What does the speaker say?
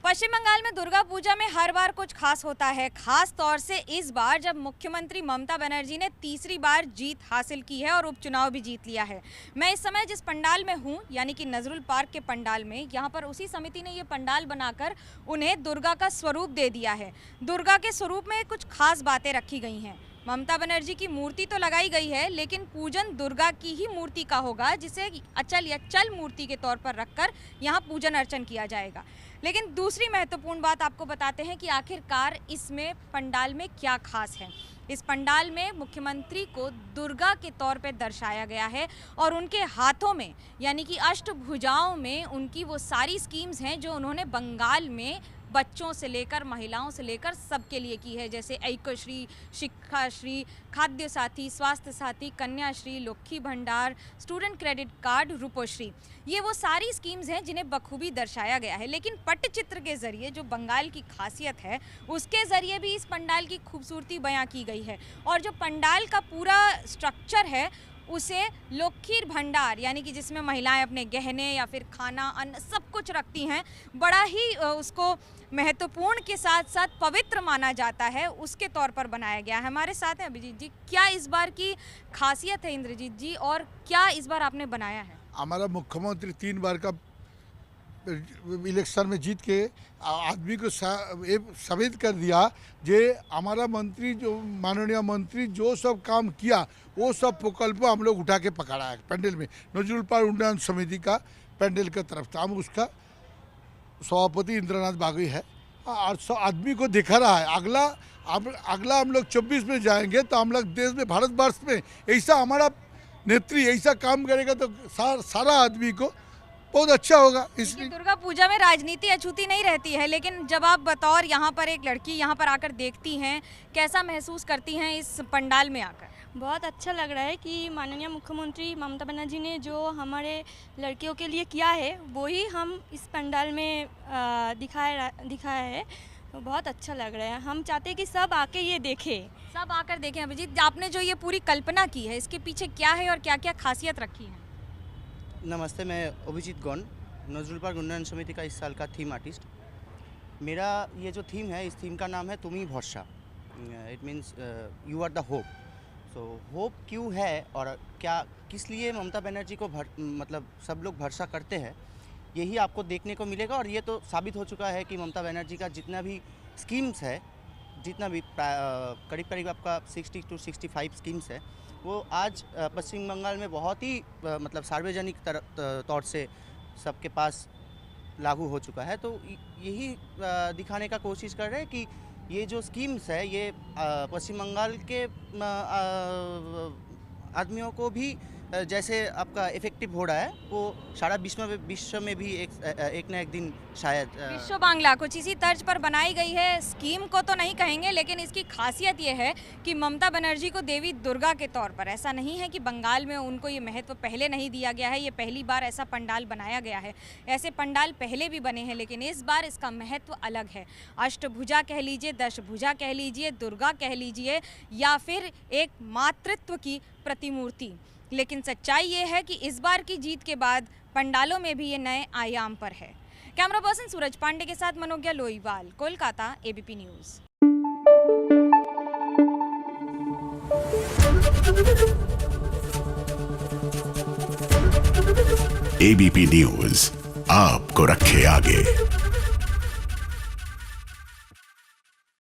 पश्चिम बंगाल में दुर्गा पूजा में हर बार कुछ खास होता है, खास तौर से इस बार जब मुख्यमंत्री ममता बनर्जी ने तीसरी बार जीत हासिल की है और उपचुनाव भी जीत लिया है। मैं इस समय जिस पंडाल में हूं, यानी कि नजरुल पार्क के पंडाल में, यहां पर उसी समिति ने ये पंडाल बनाकर उन्हें दुर्गा का स्वरूप दे दिया है। दुर्गा के स्वरूप में कुछ खास बातें रखी गई हैं। ममता बनर्जी की मूर्ति तो लगाई गई है, लेकिन पूजन दुर्गा की ही मूर्ति का होगा, जिसे अचल या चल मूर्ति के तौर पर रखकर यहाँ पूजन अर्चन किया जाएगा। लेकिन दूसरी महत्वपूर्ण बात आपको बताते हैं कि आखिरकार इसमें पंडाल में क्या खास है। इस पंडाल में मुख्यमंत्री को दुर्गा के तौर पर दर्शाया गया है और उनके हाथों में, यानी कि अष्टभुजाओं में, उनकी वो सारी स्कीम्स हैं जो उन्होंने बंगाल में बच्चों से लेकर महिलाओं से लेकर सबके लिए की है, जैसे ऐक्यश्री, शिक्षाश्री, खाद्य साथी, स्वास्थ्य साथी, कन्याश्री, लक्ष्मी भंडार, स्टूडेंट क्रेडिट कार्ड, रूपोश्री। ये वो सारी स्कीम्स हैं जिन्हें बखूबी दर्शाया गया है। लेकिन पट्टचित्र के जरिए, जो बंगाल की खासियत है, उसके जरिए भी इस पंडाल की खूबसूरती बयां की गई है। और जो पंडाल का पूरा स्ट्रक्चर है उसे लक्ष्मी भंडार, यानी कि जिसमें महिलाएं अपने गहने या फिर खाना, अन्न सब कुछ रखती हैं, बड़ा ही उसको महत्वपूर्ण के साथ साथ पवित्र माना जाता है, उसके तौर पर बनाया गया है। हमारे साथ हैं अभिजीत जी। क्या इस बार की खासियत है इंद्रजीत जी, और क्या इस बार आपने बनाया है? हमारा मुख्यमंत्री 3 बार का इलेक्शन में जीत के आदमी को साबित कर दिया जे हमारा मंत्री, जो माननीय मंत्री जो सब काम किया वो सब प्रकल्प हम लोग उठा के पकड़ा है पैंडल में। नजरुल पार्क उन्नयन समिति का पैंडल की तरफ था, हम उसका सभापति इंद्रनाथ बागी है और सब आदमी को दिखा रहा है। अगला हम लोग 24 में जाएंगे तो हम लोग देश में, भारतवर्ष में ऐसा हमारा नेत्री ऐसा काम करेगा तो सारा आदमी को बहुत अच्छा होगा। इसलिए दुर्गा पूजा में राजनीति अछूती नहीं रहती है, लेकिन जब आप बतौर यहाँ पर एक लड़की यहाँ पर आकर देखती हैं, कैसा महसूस करती हैं इस पंडाल में आकर? बहुत अच्छा लग रहा है कि माननीय मुख्यमंत्री ममता बनर्जी ने जो हमारे लड़कियों के लिए किया है वो ही हम इस पंडाल में दिखाया है। तो बहुत अच्छा लग रहा है। हम चाहते हैं कि सब आके ये देखें, सब आकर देखें। अभिजीत, आपने जो ये पूरी कल्पना की है, इसके पीछे क्या है और क्या क्या खासियत रखी है? नमस्ते, मैं अभिजीत गौन, नजरुल पार्क उन्नयन समिति का इस साल का थीम आर्टिस्ट। मेरा ये जो थीम है, इस थीम का नाम है तुम ही भरोसा। It means you are the hope. So hope क्यों है और क्या, किस लिए ममता बनर्जी को मतलब सब लोग भरोसा करते हैं, यही आपको देखने को मिलेगा। और ये तो साबित हो चुका है कि ममता बनर्जी का जितना भी स्कीम्स है, जितना भी करीब आपका 60 to 65 स्कीम्स है, वो आज पश्चिम बंगाल में बहुत ही मतलब सार्वजनिक तौर से सबके पास लागू हो चुका है। तो यही दिखाने का कोशिश कर रहे हैं कि ये जो स्कीम्स है ये पश्चिम बंगाल के आदमियों को भी जैसे आपका इफेक्टिव हो रहा है, वो सारा विश्व में भी एक न एक दिन शायद विश्व बांग्ला कुछ इसी तर्ज पर बनाई गई है। स्कीम को तो नहीं कहेंगे, लेकिन इसकी खासियत ये है कि ममता बनर्जी को देवी दुर्गा के तौर पर, ऐसा नहीं है कि बंगाल में उनको ये महत्व पहले नहीं दिया गया है, ये पहली बार ऐसा पंडाल बनाया गया है। ऐसे पंडाल पहले भी बने हैं, लेकिन इस बार इसका महत्व अलग है। अष्टभुजा कह लीजिए, दशभुजा कह लीजिए, दुर्गा कह लीजिए, या फिर एक मातृत्व की प्रतिमूर्ति। लेकिन सच्चाई ये है कि इस बार की जीत के बाद पंडालों में भी ये नए आयाम पर है। कैमरा पर्सन सूरज पांडे के साथ Manogya Loiwal, Kolkata, ABP news. ABP news आपको रखे आगे।